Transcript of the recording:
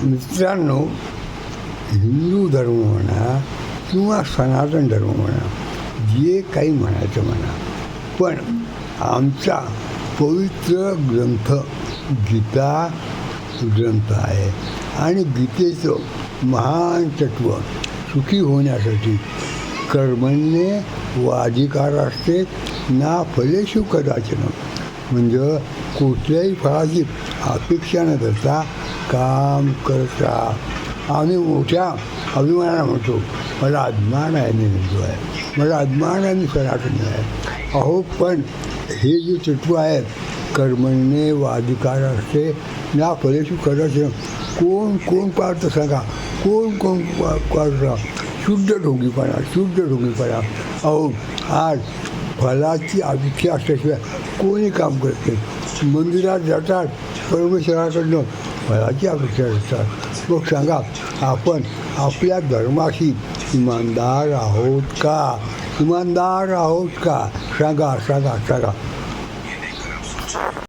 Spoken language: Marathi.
मित्रांनो, हिंदू धर्म म्हणा किंवा सनातन धर्म म्हणा, जे काही म्हणायचं म्हणा, पण आमचा पवित्र ग्रंथ गीता ग्रंथ आहे आणि गीतेचं महान तत्व सुखी होण्यासाठी कर्मण्ये वाधिकार असते ना फलेषु कदाचन. म्हणजे कुठल्याही फळाची अपेक्षा न करता काम करता. आम्ही मोठ्या अभिमानाला म्हणतो, मला अभिमान आहे, मी हिंदू आहे, मला अभिमान आहे, मी सनातनी आहे. अहो, पण हे जे तत्व आहे, कर्मण्ये वाधिकार असते ना फलेषु कदाचन, कोण कोण पाळतं सांगा? कोण कोण पाळतं? शुद्ध ढोंगीपणा. अहो, आज फलाची अपेक्षा असल्याशिवाय कोणी काम करत नाही. मंदिरात जातात, परमेश्वराकडनं फलाची अपेक्षा असतात. मग सांगा, आपण आपल्या धर्माशी इमानदार आहोत का? सांगा.